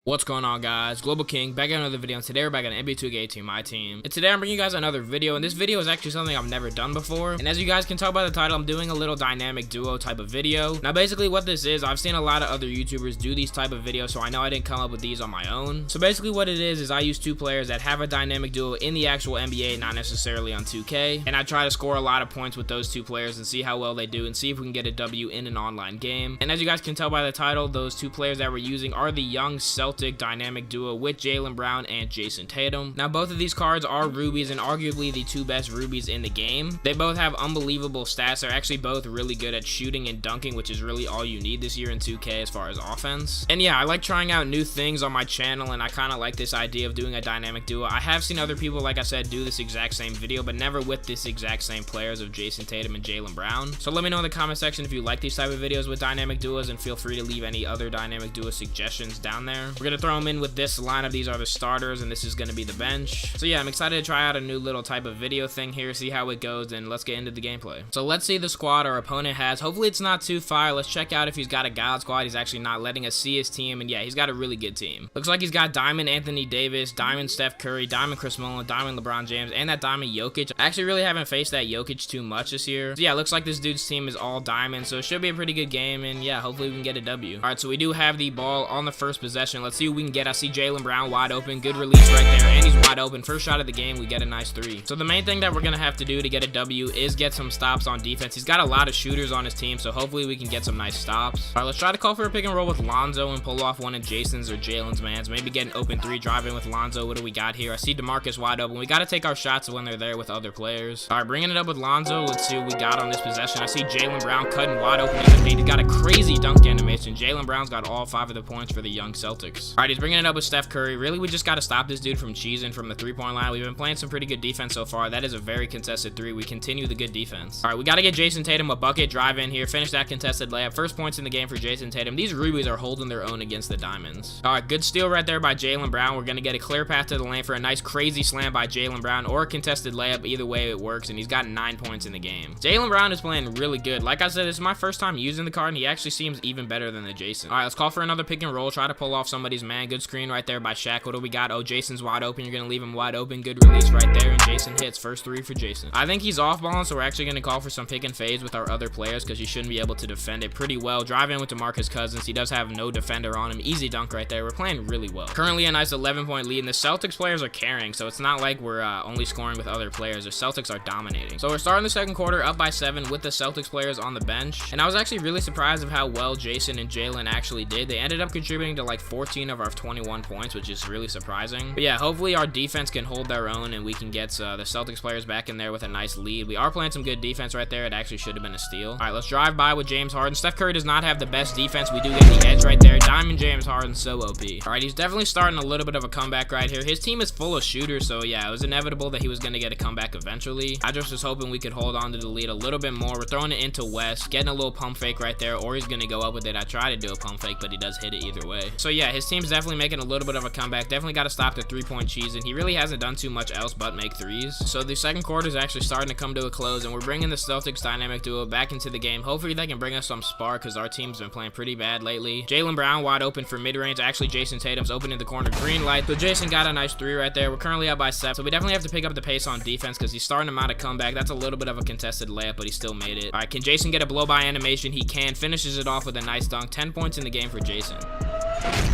What's going on, guys? Global King back at another video, and today we're back on NBA 2K18 Myteam. And today I'm bringing you guys another video, and this video is actually something I've never done before. And as you guys can tell by the title, I'm doing a little dynamic duo type of video. Now basically what this is, I've seen a lot of other YouTubers do these type of videos, so I know I didn't come up with these on my own. So basically what it is I use two players that have a dynamic duo in the actual NBA, not necessarily on 2K. And I try to score a lot of points with those two players and see how well they do and see if we can get a W in an online game. And as you guys can tell by the title, those two players that we're using are the young Celtic dynamic duo with Jaylen Brown and Jayson Tatum. Now both of these cards are rubies and arguably the two best rubies in the game. They both have unbelievable stats. They're actually both really good at shooting and dunking, which is really all you need this year in 2K as far as offense. And yeah, I like trying out new things on my channel, and I kind of like this idea of doing a dynamic duo. I have seen other people, like I said, do this exact same video, but never with this exact same players of Jayson Tatum and Jaylen Brown. So let me know in the comment section if you like these type of videos with dynamic duos, and feel free to leave any other dynamic duo suggestions down there. We're gonna throw them in with this lineup. These are the starters and this is going to be the bench. So yeah, I'm excited to try out a new little type of video thing here, see how it goes, and let's get into the gameplay. So let's see the squad our opponent has. Hopefully it's not too fire. Let's check out if he's got a god squad. He's actually not letting us see his team, and yeah, he's got a really good team. Looks like he's got Diamond Anthony Davis, Diamond Steph Curry, Diamond Chris Mullin, Diamond LeBron James, and that Diamond Jokic. I actually really haven't faced that Jokic too much this year. So yeah, looks like this dude's team is all diamond, so it should be a pretty good game, and yeah, hopefully we can get a W. Alright, so we do have the ball on the first possession. Let's see what we can get. I see Jaylen Brown wide open. Good release right there, and he's wide open. First shot of the game, we get a nice three. So the main thing that we're gonna have to do to get a W is get some stops on defense. He's got a lot of shooters on his team, so hopefully we can get some nice stops. All right, let's try to call for a pick and roll with Lonzo and pull off one of Jayson's or Jaylen's mans. Maybe get an open three, drive in with Lonzo. What do we got here? I see DeMarcus wide open. We got to take our shots when they're there with other players. All right, bringing it up with Lonzo. Let's see what we got on this possession. I see Jaylen Brown cutting wide open. He's got a crazy dunk animation. Jaylen Brown's got all 5 of the points for the young Celtics. All right, he's bringing it up with Steph Curry. Really, we just got to stop this dude from cheesing from the three-point line. We've been playing some pretty good defense so far. That is a very contested three. We continue the good defense. All right, we got to get Jayson Tatum a bucket, drive in here, finish that contested layup. First points in the game for Jayson Tatum. These rubies are holding their own against the diamonds. All right, good steal right there by Jaylen Brown. We're going to get a clear path to the lane for a nice crazy slam by Jaylen Brown, or a contested layup. Either way it works, and he's got 9 points in the game. Jaylen Brown is playing really good. Like I said, this is my first time using the card, and he actually seems even better than the Jayson. All right, let's call for another pick and roll. Try to pull off somebody's man. Good screen right there by Shaq. What do we got? Oh, Jayson's wide open. You're going to leave him wide open. Good release right there, and Jayson hits. First three for Jayson. I think he's off balance, so we're actually going to call for some pick and fades with our other players, because he shouldn't be able to defend it pretty well. Drive in with DeMarcus Cousins. He does have no defender on him. Easy dunk right there. We're playing really well. Currently a nice 11-point lead, and the Celtics players are carrying, so it's not like we're only scoring with other players. The Celtics are dominating. So we're starting the second quarter up by 7 with the Celtics players on the bench, and I was actually really surprised of how well Jayson and Jaylen actually did. They ended up contributing to like 14 of our 21 points, which is really surprising. But yeah, hopefully our defense can hold their own, and we can get the Celtics players back in there with a nice lead. We are playing some good defense right there. It actually should have been a steal. All right, let's drive by with James Harden. Steph Curry does not have the best defense. We do get the edge right there. Diamond James Harden, so OP. All right, he's definitely starting a little bit of a comeback right here. His team is full of shooters, so yeah, it was inevitable that he was going to get a comeback eventually. I just was hoping we could hold on to the lead a little bit more. We're throwing it into West, getting a little pump fake right there, or he's going to go up with it. I try to do a pump fake, but he does hit it either way. So yeah, his team's definitely making a little bit of a comeback. Definitely got to stop the three-point cheese, and he really hasn't done too much else but make threes. So the second quarter is actually starting to come to a close, and we're bringing the Celtics dynamic duo back into the game. Hopefully they can bring us some spark, because our team's been playing pretty bad lately. Jaylen Brown wide open for mid-range. Actually, Jayson Tatum's open in the corner. Green light. So Jayson got a nice three right there. We're currently up by 7, so we definitely have to pick up the pace on defense, because he's starting to mount a comeback. That's a little bit of a contested layup, but he still made it. All right, can Jayson get a blow-by animation? He can. Finishes it off with a nice dunk. 10 points in the game for Jayson.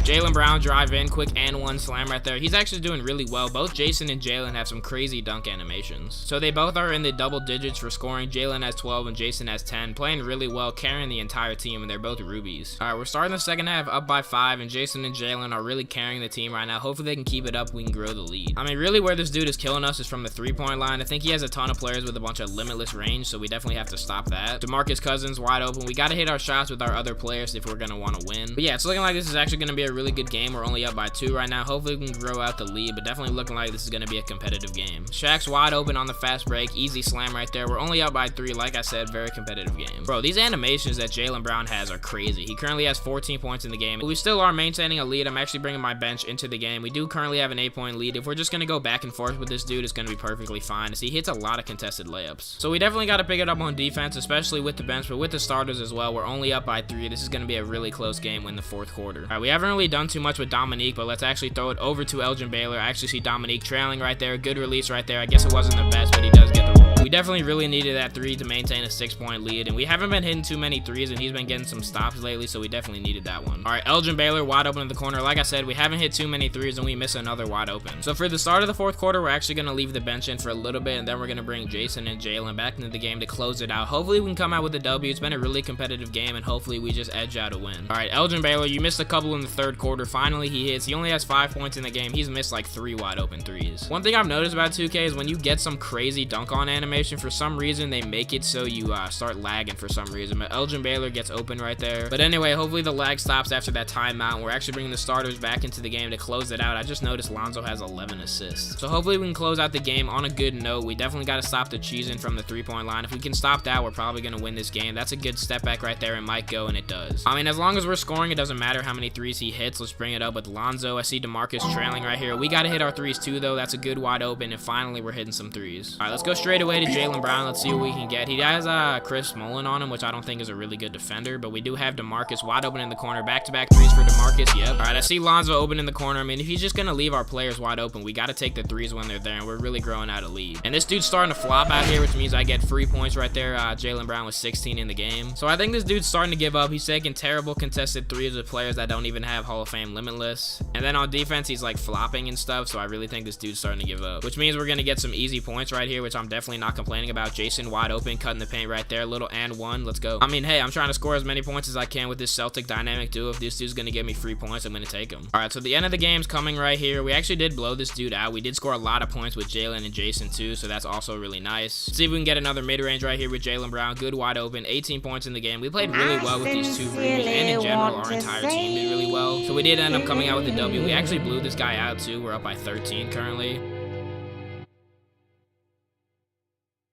Jaylen Brown drive in, quick and one slam right there. He's actually doing really well. Both Jayson and Jaylen have some crazy dunk animations. So they both are in the double digits for scoring. Jaylen has 12 and Jayson has 10. Playing really well, carrying the entire team, and they're both rubies. All right, we're starting the second half up by 5, and Jayson and Jaylen are really carrying the team right now. Hopefully they can keep it up. We can grow the lead. I mean, really where this dude is killing us is from the three-point line. I think he has a ton of players with a bunch of limitless range, so we definitely have to stop that. DeMarcus Cousins wide open. We got to hit our shots with our other players if we're going to want to win. But yeah, it's looking like this is actually going to be a really good game. We're only up by 2 right now. Hopefully we can grow out the lead, but definitely looking like this is going to be a competitive game. Shaq's wide open on the fast break. Easy slam right there. We're only up by 3. Like I said, very competitive game. Bro, these animations that Jaylen Brown has are crazy. He currently has 14 points in the game. But we still are maintaining a lead. I'm actually bringing my bench into the game. We do currently have an 8-point lead. If we're just going to go back and forth with this dude, it's going to be perfectly fine, as he hits a lot of contested layups. So we definitely got to pick it up on defense, especially with the bench, but with the starters as well. We're only up by 3. This is going to be a really close game in the fourth quarter. All right, right, we haven't really done too much with Dominique, but let's actually throw it over to Elgin Baylor. I actually see Dominique trailing right there. Good release right there. I guess it wasn't the best, but he does get the roll. We definitely really needed that 3 to maintain a 6-point lead, and we haven't been hitting too many threes, and he's been getting some stops lately, so we definitely needed that one. All right, Elgin Baylor wide open in the corner. Like I said, we haven't hit too many threes, and we miss another wide open. So for the start of the fourth quarter, we're actually going to leave the bench in for a little bit, and then we're going to bring Jayson and Jaylen back into the game to close it out. Hopefully we can come out with a W. It's been a really competitive game, and hopefully we just edge out a win. All right, Elgin Baylor, you missed a couple in the third quarter. Finally he hits. He only has 5 points in the game. He's missed like 3 wide open threes. One thing I've noticed about 2K is when you get some crazy dunk on animation, for some reason they make it so you start lagging for some reason. But Elgin Baylor gets open right there. But anyway, hopefully the lag stops after that timeout. We're actually bringing the starters back into the game to close it out. I just noticed Lonzo has 11 assists. So hopefully we can close out the game on a good note. We definitely got to stop the cheesing from the 3-point line. If we can stop that, we're probably going to win this game. That's a good step back right there. It might go, and it does. I mean, as long as we're scoring, it doesn't matter how many threes he hits. Let's bring it up with Lonzo. I see DeMarcus trailing right here. We got to hit our threes too, though. That's a good wide open, and finally we're hitting some threes. All right, let's go straight away to Jaylen Brown. Let's see what we can get. He has Chris Mullen on him, which I don't think is a really good defender, but we do have DeMarcus wide open in the corner. Back-to-back threes for DeMarcus. Yep. All right, I see Lonzo open in the corner. I mean, if he's just going to leave our players wide open, we got to take the threes when they're there, and we're really growing out a lead. And this dude's starting to flop out here, which means I get free points right there. Jaylen Brown was 16 in the game. So I think this dude's starting to give up. He's taking terrible contested threes with players that don't even have Hall of Fame limitless. And then on defense, he's like flopping and stuff, so I really think this dude's starting to give up, which means we're going to get some easy points right here, which I'm definitely not complaining about. Jayson wide open, cutting the paint right there. Little and one. Let's go. I mean, hey, I'm trying to score as many points as I can with this Celtic dynamic duo. If this dude's going to give me free points, I'm going to take him. All right, so the end of the game's coming right here. We actually did blow this dude out. We did score a lot of points with Jaylen and Jayson too, so that's also really nice. Let's see if we can get another mid-range right here with Jaylen Brown. Good wide open. 18 points in the game. We played really well with these two rubies, and in general, our entire team did really well. So we did end up coming out with a W. We actually blew this guy out too. We're up by 13 currently.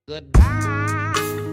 Goodbye.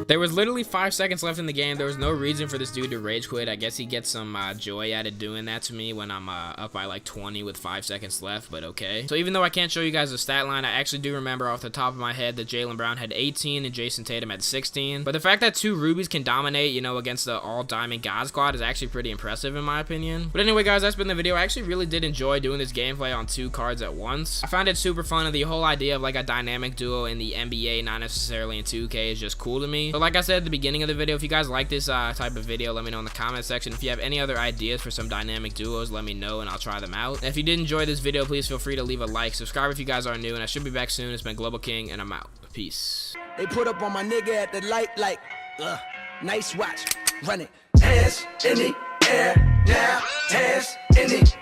There was literally 5 seconds left in the game. There was no reason for this dude to rage quit. I guess he gets some joy out of doing that to me when I'm up by like 20 with 5 seconds left, but okay. So even though I can't show you guys the stat line, I actually do remember off the top of my head that Jaylen Brown had 18 and Jayson Tatum had 16. But the fact that 2 rubies can dominate, you know, against the all-diamond God squad is actually pretty impressive in my opinion. But anyway, guys, that's been the video. I actually really did enjoy doing this gameplay on 2 cards at once. I found it super fun, and the whole idea of like a dynamic duo in the NBA, not necessarily in 2K, is just cool to me. But like I said at the beginning of the video, if you guys like this type of video, let me know in the comment section. If you have any other ideas for some dynamic duos, let me know and I'll try them out. And if you did enjoy this video, please feel free to leave a like, subscribe if you guys are new, and I should be back soon. It's been Global King, and I'm out. Peace. They put up on my nigga at the light like, nice watch, run it. Hands in the air, now, hands in the